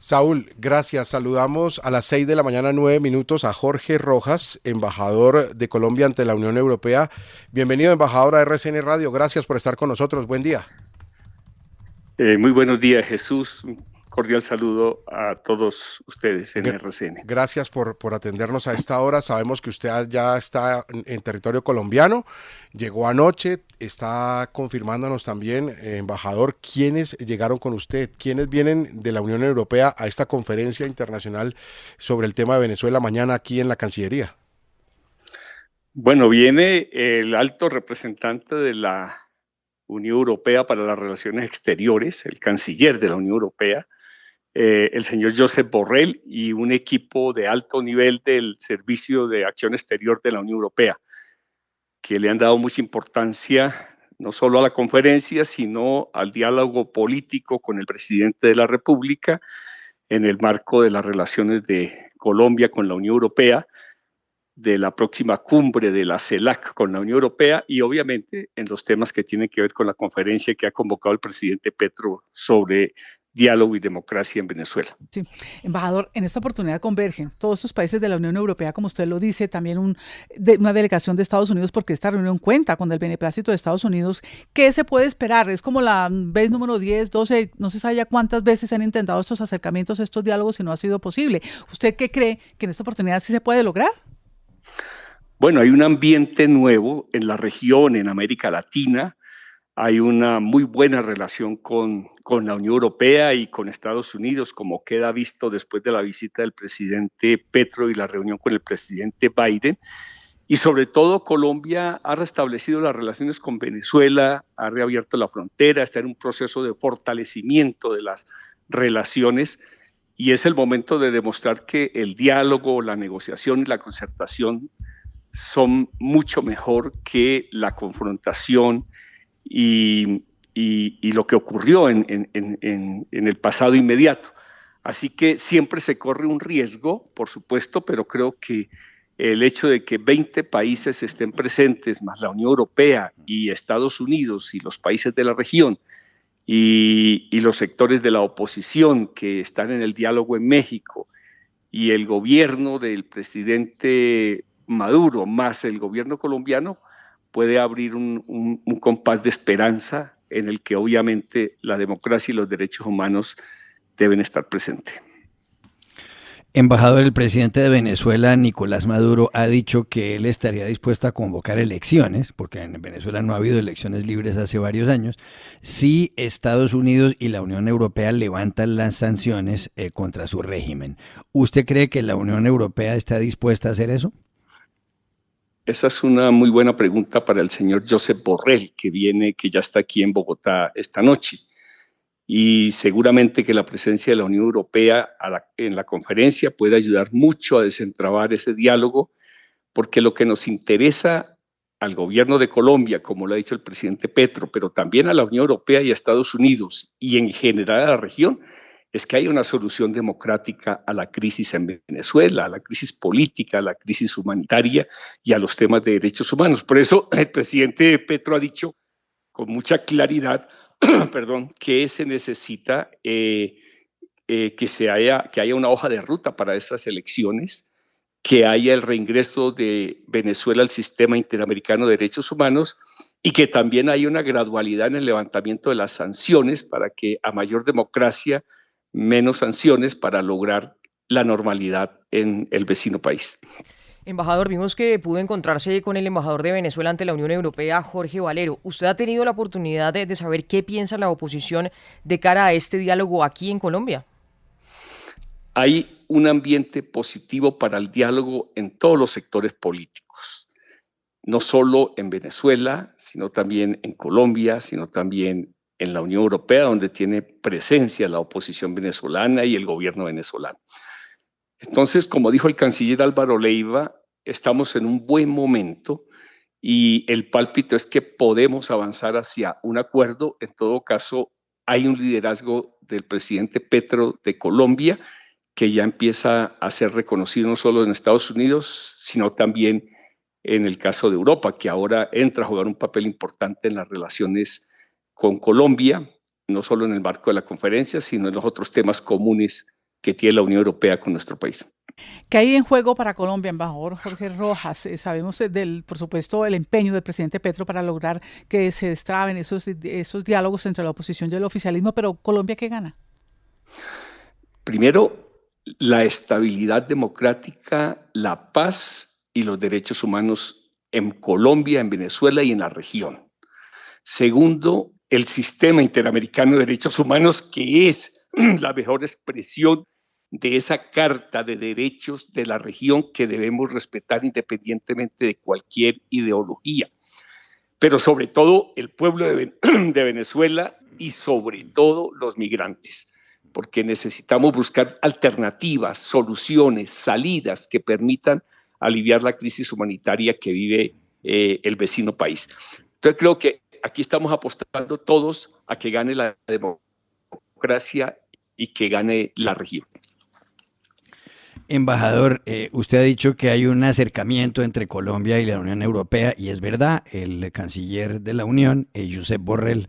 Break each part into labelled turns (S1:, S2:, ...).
S1: Saúl, gracias. Saludamos a las 6 de la mañana, 9 minutos, a Jorge Rojas, embajador de Colombia ante la Unión Europea. Bienvenido, embajador, a RCN Radio. Gracias por estar con nosotros. Buen día.
S2: Muy buenos días, Jesús. Un cordial saludo a todos ustedes en
S1: Gr-
S2: RCN.
S1: Gracias por atendernos a esta hora. Sabemos que usted ya está en territorio colombiano. Llegó anoche, está confirmándonos también, embajador, quiénes llegaron con usted, quiénes vienen de la Unión Europea a esta conferencia internacional sobre el tema de Venezuela mañana aquí en la Cancillería.
S2: Bueno, viene el alto representante de la Unión Europea para las Relaciones Exteriores, el canciller de la Unión Europea, el señor Josep Borrell, y un equipo de alto nivel del Servicio de Acción Exterior de la Unión Europea, que le han dado mucha importancia no solo a la conferencia, sino al diálogo político con el presidente de la República en el marco de las relaciones de Colombia con la Unión Europea, de la próxima cumbre de la CELAC con la Unión Europea y obviamente en los temas que tienen que ver con la conferencia que ha convocado el presidente Petro sobre diálogo y democracia en Venezuela.
S3: Sí, embajador, en esta oportunidad convergen todos estos países de la Unión Europea, como usted lo dice, también una delegación de Estados Unidos, porque esta reunión cuenta con el beneplácito de Estados Unidos. ¿Qué se puede esperar? Es como la vez número 10, 12, no se sabe ya cuántas veces han intentado estos acercamientos, estos diálogos y no ha sido posible. ¿Usted qué cree que en esta oportunidad sí se puede lograr?
S2: Bueno, hay un ambiente nuevo en la región, en América Latina. Hay una muy buena relación con la Unión Europea y con Estados Unidos, como queda visto después de la visita del presidente Petro y la reunión con el presidente Biden. Y sobre todo Colombia ha restablecido las relaciones con Venezuela, ha reabierto la frontera, está en un proceso de fortalecimiento de las relaciones y es el momento de demostrar que el diálogo, la negociación y la concertación son mucho mejor que la confrontación y lo que ocurrió en el pasado inmediato. Así que siempre se corre un riesgo, por supuesto, pero creo que el hecho de que 20 países estén presentes, más la Unión Europea y Estados Unidos y los países de la región y los sectores de la oposición que están en el diálogo en México y el gobierno del presidente Maduro más el gobierno colombiano puede abrir un compás de esperanza en el que obviamente la democracia y los derechos humanos deben estar presentes.
S4: Embajador, el presidente de Venezuela, Nicolás Maduro, ha dicho que él estaría dispuesto a convocar elecciones, porque en Venezuela no ha habido elecciones libres hace varios años, si Estados Unidos y la Unión Europea levantan las sanciones contra su régimen. ¿Usted cree que la Unión Europea está dispuesta a hacer eso?
S2: Esa es una muy buena pregunta para el señor Josep Borrell, que ya está aquí en Bogotá esta noche. Y seguramente que la presencia de la Unión Europea en la conferencia puede ayudar mucho a desentrabar ese diálogo, porque lo que nos interesa al gobierno de Colombia, como lo ha dicho el presidente Petro, pero también a la Unión Europea y a Estados Unidos y en general a la región, es que haya una solución democrática a la crisis en Venezuela, a la crisis política, a la crisis humanitaria y a los temas de derechos humanos. Por eso el presidente Petro ha dicho con mucha claridad perdón, que se necesita que haya una hoja de ruta para estas elecciones, que haya el reingreso de Venezuela al sistema interamericano de derechos humanos y que también haya una gradualidad en el levantamiento de las sanciones para que a mayor democracia, menos sanciones para lograr la normalidad en el vecino país.
S5: Embajador, vimos que pudo encontrarse con el embajador de Venezuela ante la Unión Europea, Jorge Valero. ¿Usted ha tenido la oportunidad de saber qué piensa la oposición de cara a este diálogo aquí en Colombia?
S2: Hay un ambiente positivo para el diálogo en todos los sectores políticos, no solo en Venezuela, sino también en Colombia, sino también en la Unión Europea, donde tiene presencia la oposición venezolana y el gobierno venezolano. Entonces, como dijo el canciller Álvaro Leiva, estamos en un buen momento y el pálpito es que podemos avanzar hacia un acuerdo. En todo caso, hay un liderazgo del presidente Petro de Colombia que ya empieza a ser reconocido no solo en Estados Unidos, sino también en el caso de Europa, que ahora entra a jugar un papel importante en las relaciones con Colombia, no solo en el marco de la conferencia, sino en los otros temas comunes que tiene la Unión Europea con nuestro país.
S3: ¿Qué hay en juego para Colombia, embajador Jorge Rojas? Sabemos por supuesto, el empeño del presidente Petro para lograr que se destraben esos diálogos entre la oposición y el oficialismo, pero ¿Colombia qué gana?
S2: Primero, la estabilidad democrática, la paz y los derechos humanos en Colombia, en Venezuela y en la región. Segundo, el sistema interamericano de derechos humanos, que es la mejor expresión de esa Carta de Derechos de la región que debemos respetar independientemente de cualquier ideología. Pero sobre todo el pueblo de Venezuela y sobre todo los migrantes, porque necesitamos buscar alternativas, soluciones, salidas que permitan aliviar la crisis humanitaria que vive el vecino país. Entonces creo que aquí estamos apostando todos a que gane la democracia y que gane la región.
S4: Embajador, usted ha dicho que hay un acercamiento entre Colombia y la Unión Europea, y es verdad. El canciller de la Unión, Josep Borrell,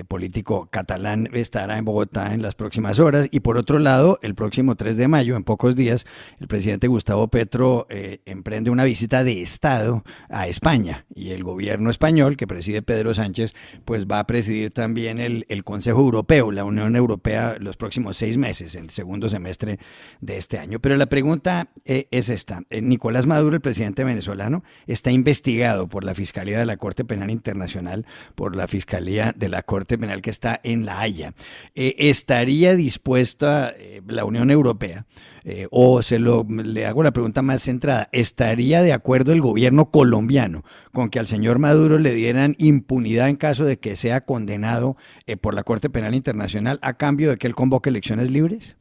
S4: político catalán, estará en Bogotá en las próximas horas. Y por otro lado, el próximo 3 de mayo, en pocos días, el presidente Gustavo Petro emprende una visita de Estado a España, y el gobierno español, que preside Pedro Sánchez, pues va a presidir también el Consejo Europeo, la Unión Europea, los próximos 6 meses, el segundo semestre de este año. Pero la pregunta es esta. Nicolás Maduro, el presidente venezolano, está investigado por la Fiscalía de la Corte Penal Internacional, por la Fiscalía de la Corte Penal que está en La Haya. ¿Estaría dispuesta la Unión Europea, le hago la pregunta más centrada, estaría de acuerdo el gobierno colombiano con que al señor Maduro le dieran impunidad en caso de que sea condenado por la Corte Penal Internacional a cambio de que él convoque elecciones libres?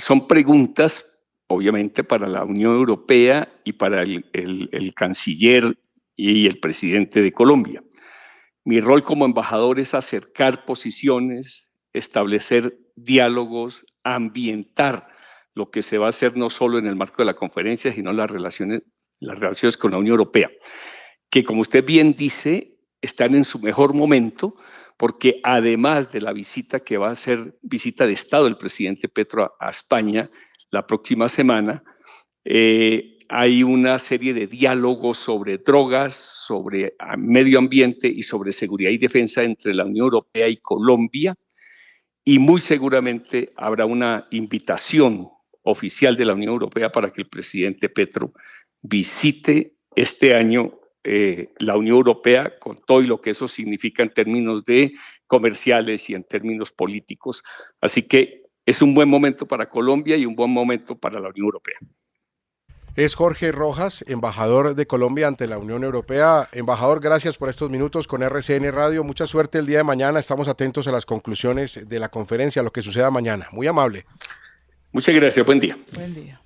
S2: Son preguntas, obviamente, para la Unión Europea y para el canciller y el presidente de Colombia. Mi rol como embajador es acercar posiciones, establecer diálogos, ambientar lo que se va a hacer no solo en el marco de la conferencia, sino las relaciones con la Unión Europea, que, como usted bien dice, están en su mejor momento, porque además de la visita que va a ser visita de Estado del presidente Petro a España la próxima semana, hay una serie de diálogos sobre drogas, sobre medio ambiente y sobre seguridad y defensa entre la Unión Europea y Colombia, y muy seguramente habrá una invitación oficial de la Unión Europea para que el presidente Petro visite este año la Unión Europea, con todo y lo que eso significa en términos de comerciales y en términos políticos. Así que es un buen momento para Colombia y un buen momento para la Unión Europea.
S1: Es Jorge Rojas, embajador de Colombia ante la Unión Europea. Embajador, gracias por estos minutos con RCN Radio. Mucha suerte el día de mañana. Estamos atentos a las conclusiones de la conferencia, a lo que suceda mañana. Muy amable.
S2: Muchas gracias. Buen día.
S3: Buen día.